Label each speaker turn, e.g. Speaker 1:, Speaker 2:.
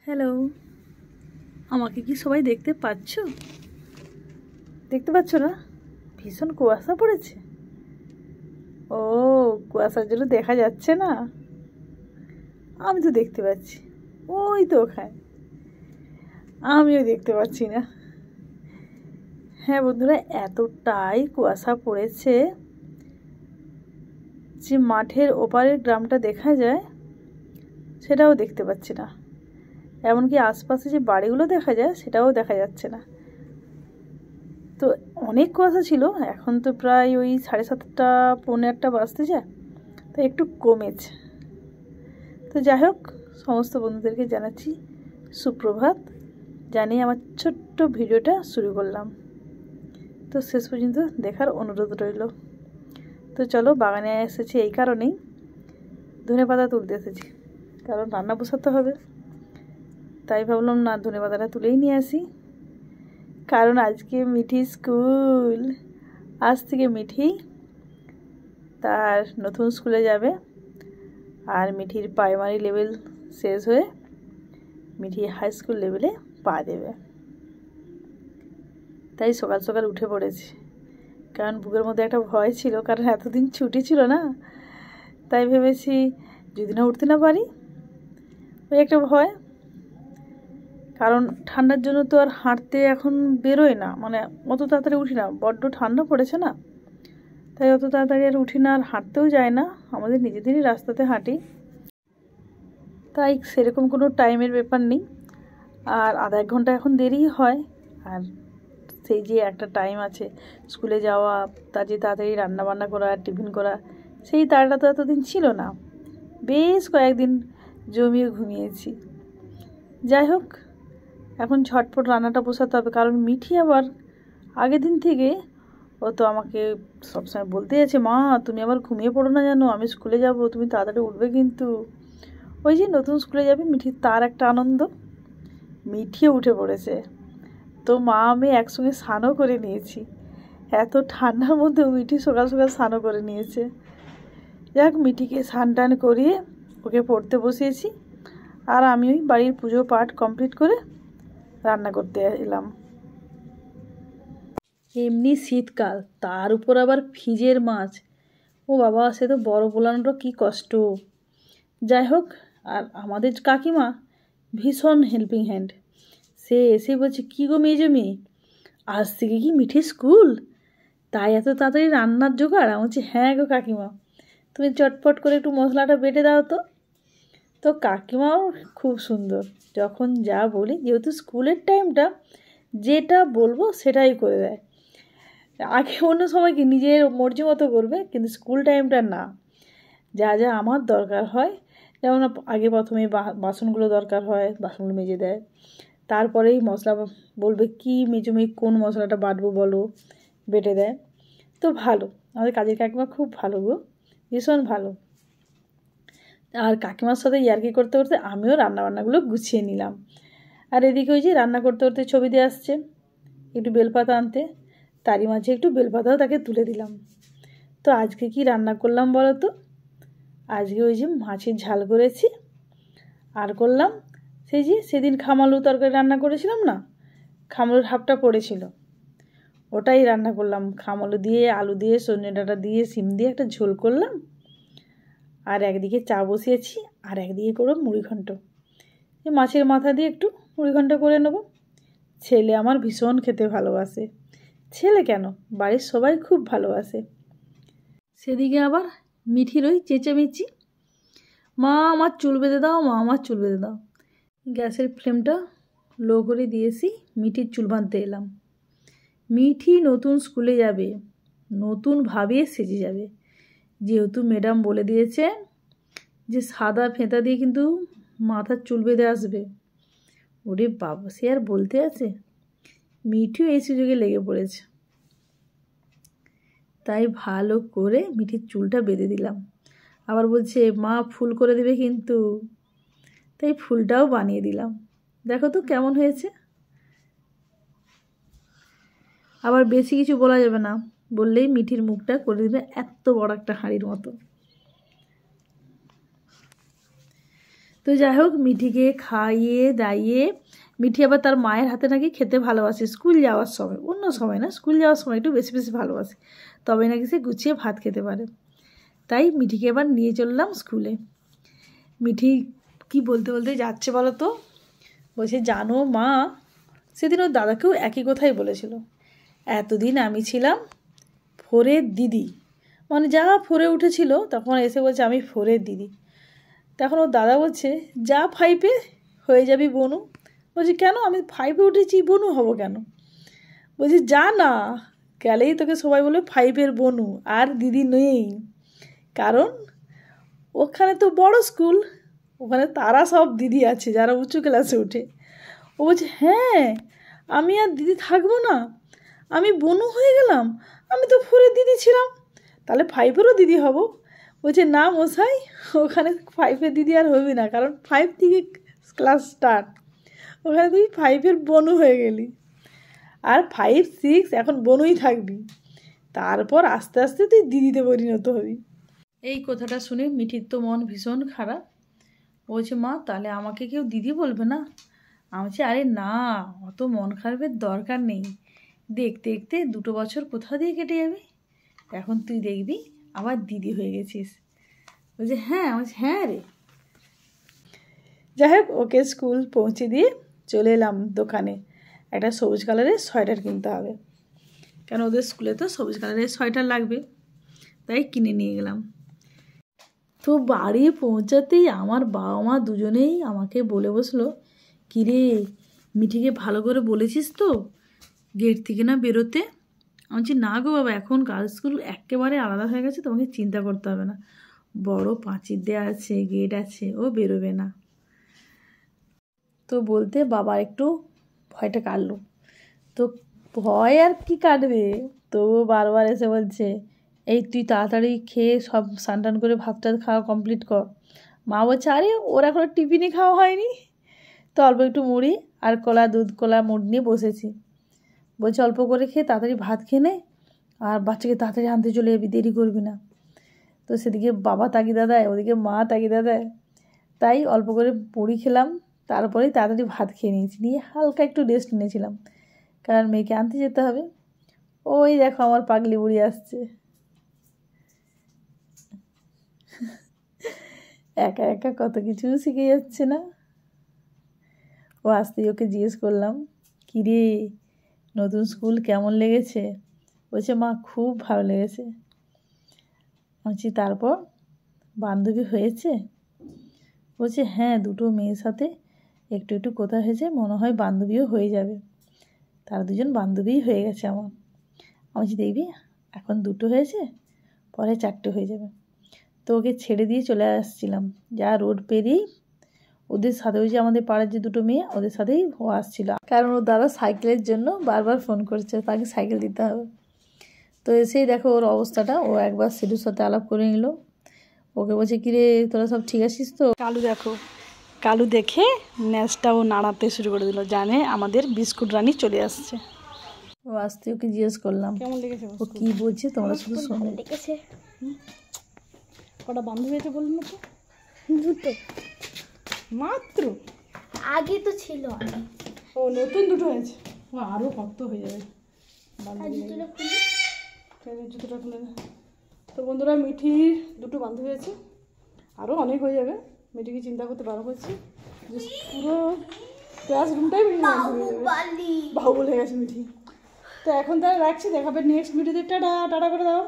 Speaker 1: Hello, আমাকে কি সবাই দেখতে পাচ্ছ? দেখতে পাচ্ছ না? ভীষণ কুয়াশা পড়েছে। ও, কুয়াশার জন্য দেখা যাচ্ছে না। আমি তো দেখতে পাচ্ছি, ওই তো ওখানে। আমিও দেখতে পাচ্ছি না। হ্যাঁ বন্ধুরা, এতটাই কুয়াশা পড়েছে যে মাঠের ওপারের গ্রামটা দেখা যায় সেটাও দেখতে পাচ্ছি না। এমনকি আশপাশে যে বাড়িগুলো দেখা যায় সেটাও দেখা যাচ্ছে না। তো অনেক কুয়াশা ছিল, এখন তো প্রায় ওই 7:30 পৌনে 8টা বাজতে যায়, তো একটু কমেছে। তো যাই হোক, সমস্ত বন্ধুদেরকে জানাচ্ছি সুপ্রভাত, জানিয়ে আমার ছোট্ট ভিডিওটা শুরু করলাম। তো শেষ পর্যন্ত দেখার অনুরোধ রইল। তো চলো, বাগানে এসেছি এই কারণেই, ধনেপাতা তুলতে এসেছি, কারণ রান্না বসাতে হবে। তাই ভাবলাম না, ধনেপাতাটা তুলেই নিয়ে আসি। কারণ আজকে মিঠি স্কুল, আজ থেকে মিঠি তার নতুন স্কুলে যাবে। আর মিঠির প্রাইমারি লেভেল শেষ হয়ে মিঠি হাই স্কুল লেভেলে পা দেবে। তাই সকাল সকাল উঠে পড়েছি, কারণ বুকের মধ্যে একটা ভয় ছিল, কারণ এতদিন ছুটি ছিল না। তাই ভেবেছি যদি না উঠতে না পারি, ওই একটা ভয়। কারণ ঠান্ডার জন্য তো আর হাঁটতে এখন বেরোয় না, মানে অত তাড়াতাড়ি উঠি না, বড্ড ঠান্ডা পড়েছে না। তাই অত তাড়াতাড়ি আর উঠি না, আর হাঁটতেও যায় না, আমাদের নিজেদেরই রাস্তাতে হাঁটি। তাই সেরকম কোনো টাইমের ব্যাপার নেই। আর আধা এক ঘন্টা এখন দেরি হয়। আর সেই যে একটা টাইম আছে স্কুলে যাওয়া, তা যে তাড়াতাড়ি রান্নাবান্না করা, টিফিন করা, সেই তাড়াটা তো এতদিন ছিল না। বেশ কয়েকদিন জমিয়ে ঘুমিয়েছি। যাই হোক, এখন ঝটপট রান্নাটা বসাতে হবে, কারণ মিঠি আবার আগের দিন থেকে ও তো আমাকে সবসময় বলতে আছে, মা তুমি আবার ঘুমিয়ে পড়ো না, জানো আমি স্কুলে যাব, তুমি তাড়াতাড়ি উঠবে কিন্তু। ওই যে নতুন স্কুলে যাবে মিঠি, তার একটা আনন্দ। মিঠিও উঠে পড়েছে। তো মা আমি একসঙ্গে স্নানও করে নিয়েছি। এত ঠান্ডার মধ্যেও মিঠি সকাল সকাল স্নানও করে নিয়েছে। যাক, মিঠিকে স্নান টান করিয়ে ওকে পড়তে বসিয়েছি। আর আমি ওই বাড়ির পুজো পাঠ কমপ্লিট করে রান্না করতে এলাম। এমনি শীতকাল, তার উপর আবার ফ্রিজের মাছ, ও বাবা, সে তো বড় পোলানোটা কী কষ্ট। যাই হোক, আর আমাদের কাকিমা ভীষণ হেল্পিং হ্যান্ড। সে এসে বলছে, কী গো মেজো, আজ থেকে কি মিঠি স্কুল, তাই এত তাড়াতাড়ি রান্নার জোগাড়? আমি বলছি, হ্যাঁ গো কাকিমা, তুমি চটপট করে একটু মশলাটা বেটে দাও তো। তো কাকিমাও খুব সুন্দর, যখন যা বলি, যেহেতু স্কুলের টাইমটা যেটা বলবো সেটাই করে দেয়। আগে অন্য সময় কি নিজের মর্জি মতো করবে, কিন্তু স্কুল টাইমটা না, যা যা আমার দরকার হয়, যেমন আগে প্রথমে বাসনগুলো দরকার হয়, বাসনগুলো মেজে দেয়। তারপরেই মশলা বলবে, কি মেজুমি কোন মশলাটা বাটবো বলো, বেটে দেয়। তো ভালো, আমাদের কাজের কাকিমা খুব ভালো গো, ভীষণ ভালো। আর কাকিমার সাথে ইয়ার্কি করতে করতে আমিও রান্নাবান্নাগুলো গুছিয়ে নিলাম। আর এদিকে ওই যে রান্না করতে করতে ছবি দিয়ে আসছে একটু বেলপাতা আনতে, তারই মাঝে একটু বেলপাতাও তাকে তুলে দিলাম। তো আজকে কি রান্না করলাম বলো তো? আজকে ওই যে মাছের ঝাল করেছি, আর করলাম সেই যে সেদিন খামালু তরকারি রান্না করেছিলাম না, খামালুর হাফটা পড়েছিল, ওটাই রান্না করলাম। খামালু দিয়ে, আলু দিয়ে, সজনে ডাঁটা দিয়ে, সিম দিয়ে একটা ঝোল করলাম। আর একদিকে চা বসিয়েছি, আর একদিকে করব মুড়িঘণ্ট। এই মাছের মাথা দিয়ে একটু মুড়িঘণ্ট করে নেব। ছেলে আমার ভীষণ খেতে ভালোবাসে। ছেলে কেন, বাড়ির সবাই খুব ভালোবাসে। সেদিকে আবার মিঠির ওই চেঁচেমেচি, মা আমার চুল বেঁধে দাও, মা আমার চুল বেঁধে দাও। গ্যাসের ফ্লেমটা লো করে দিয়েছি, মিঠির চুল বাঁধতে এলাম। মিঠি নতুন স্কুলে যাবে, নতুনভাবে সেজে যাবে, যেহেতু ম্যাডাম বলে দিয়েছে যে সাদা ফেঁতা দিয়ে কিন্তু মাথার চুল বেঁধে আসবে। ওরে বাবা, সে আর বলতে আছে। মিঠিও এই সুযোগে লেগে পড়েছে। তাই ভালো করে মিঠির চুলটা বেঁধে দিলাম। আবার বলছে, মা ফুল করে দেবে কিন্তু। তাই ফুলটাও বানিয়ে দিলাম। দেখো তো কেমন হয়েছে। আবার বেশি কিছু বলা যাবে না, বললেই মিঠির মুখটা করে দেবে এত বড় একটা হাঁড়ির মতো। তো তো যাই হোক মিঠিকে খাইয়ে দাইয়ে, মিঠি আবার তার মায়ের হাতে নাকি খেতে ভালোবাসে স্কুল যাওয়ার সময়, অন্য সময় না, স্কুল যাওয়ার সময় একটু বেশি বেশি ভালোবাসে, তবে নাকি সে গুছিয়ে ভাত খেতে পারে। তাই মিঠিকে এবার নিয়ে চললাম স্কুলে। মিঠি কি বলতে বলতে যাচ্ছে বলো তো, বলছে জানো মা, সেদিন ওর দাদাকেও একই কথাই বলেছিল, এতদিন আমি ছিলাম 4-এর দিদি, মানে যা 4-এ উঠেছিল তখন এসে বলছে আমি 4-এর দিদি। তখন ওর দাদা বলছে যা 5-এ হয়ে যাবি বনু। বলছি কেন, আমি 5-এ উঠেছি, বনু হব কেন? বলছি যা না, গেলেই তোকে সবাই বলে 5-এর বনু, আর দিদি নেই, কারণ ওখানে তো বড় স্কুল, ওখানে তারা সব দিদি আছে যারা উঁচু ক্লাসে ওঠে। ও বলছে হ্যাঁ, আমি আর দিদি থাকবো না, আমি বনু হয়ে গেলাম, আমি তো 4-এর দিদি ছিলাম, তাহলে 5-এরও দিদি হব। বলছে না মশাই, ওখানে 5-এর দিদি আর হবি না, কারণ 5 থেকে ক্লাস স্টার্ট, ওখানে তুই 5-এর বনু হয়ে গেলি, আর 5, 6 এখন বনুই থাকবি, তারপর আস্তে আস্তে তুই দিদিতে পরিণত হবি। এই কথাটা শুনে মিঠির তো মন ভীষণ খারাপ। বলছে মা তাহলে আমাকে কেউ দিদি বলবে না? আমি বলছি আরে না, অত মন খারাপের দরকার নেই, দেখতে দেখতে 2 বছর কোথা দিয়ে কেটে যাবে, এখন তুই দেখবি আবার দিদি হয়ে গেছিস। বলছে হ্যাঁ। আমি বলছি হ্যাঁ রে। যাই হোক ওকে স্কুল পৌঁছে দিয়ে চলে এলাম দোকানে, একটা সবুজ কালারের সোয়েটার কিনতে হবে, কেন ওদের স্কুলে তো সবুজ কালারের সোয়েটার লাগবে, তাই কিনে নিয়ে গেলাম। তো বাড়ি পৌঁছাতেই আমার বাবা মা দুজনেই আমাকে বলে বসলো, কিরে মিঠিকে ভালো করে বলেছিস তো গেট থেকে না বেরোতে? আমি বলছি না গো বাবা, এখন গার্লস স্কুল একেবারে আলাদা হয়ে গেছে, তোমাকে চিন্তা করতে হবে না, বড় পাঁচিল দেওয়া আছে, গেট আছে, ও বেরোবে না। তো বলতে বাবা একটু ভয়টা কাটলো। তো ভয় আর কি কাটবে, তো বারবার এসে বলছে এই তুই তাড়াতাড়ি খেয়ে সব স্নান করে ভাতটা খাওয়া কমপ্লিট কর। মা বলছে আরে ওর এখনও টিফিনই খাওয়া হয়নি। তো অল্প একটু মুড়ি আর কলা, দুধ কলা মুড়ি নিয়ে বসেছি। বলছে অল্প করে খেয়ে তাড়াতাড়ি ভাত খেয়ে নে, আর বাচ্চাকে তাড়াতাড়ি আনতে চলে যাবি, দেরি করবি না। তো সেদিকে বাবা তাগিদা দেয়, ওদিকে মা তাগিদা দেয়, তাই অল্প করে মুড়ি খেলাম, তারপরেই তাড়াতাড়ি ভাত খেয়ে নিয়েছি, নিয়ে হালকা একটু রেস্ট নিয়েছিলাম, কারণ মেয়েকে আনতে যেতে হবে। ওই দেখো আমার পাগলি বুড়ি আসছে, একা একা কত কিছু শিখে যাচ্ছে না। ও আসতেই ওকে জিজ্ঞেস করলাম কী রে নতুন স্কুল কেমন লেগেছে? বলছে মা খুব ভালো লেগেছে। বলছি তারপর বান্ধবী হয়েছে? বলছে হ্যাঁ, 2টো মেয়ের সাথে একটু একটু কথা হয়েছে, মনে হয় বান্ধবীও হয়ে যাবে। তারা 2জন বান্ধবীই হয়ে গেছে আমার। আমি বলছি দেখবি এখন 2টো হয়েছে, পরে 4টে হয়ে যাবে। তো ওকে ছেড়ে দিয়ে চলে আসছিলাম, যা রোড পেরিয়েই ওদের সাথে, ওই যে আমাদের পাড়ার যে 2টো মেয়ে, ওদের সাথেই ও আসছিল, কারণ ওর দাদা সাইকেলের জন্য বারবার ফোন করছে, তাকে সাইকেল দিতে হবে। তো এসেই দেখো ওর অবস্থাটা, ও একবার সিধুর সাথে আলাপ করে নিল। ওকে বলছে কিরে তোরা সব ঠিক আছিস তো? কালু দেখো, কালু দেখে ন্যাসটাও নাড়াতে শুরু করে দিল, জানে আমাদের বিস্কুট রানী চলে আসছে। ও আসতে ওকে জিজ্ঞেস করলাম কেমন লেগেছে, ও কি বলছে তোমরা শুধু শোনো।
Speaker 2: লেগেছে।
Speaker 1: কটা বান্ধবী আছে বলুন তো?
Speaker 2: 2টো
Speaker 1: মাত্র?
Speaker 2: আগে তো ছিল,
Speaker 1: ও নতুন 2টো হয়েছে, ও আরও কত হয়ে যাবে বান্ধবী। জুতোটা খুলে না। তো বন্ধুরা মিঠির 2টো বান্ধবী আছে, আরও অনেক হয়ে যাবে, মিঠিকে চিন্তা করতে বারো করছি, যে পুরো ক্লাসরুমটাই মিঠি বান্ধবী হয়ে যাবে, বাহুবল হয়ে গেছে মিঠি। তো এখন তাহলে রাখছি, দেখাবে নেক্সট ভিডিওতে। টাটা টাটা করে দাও।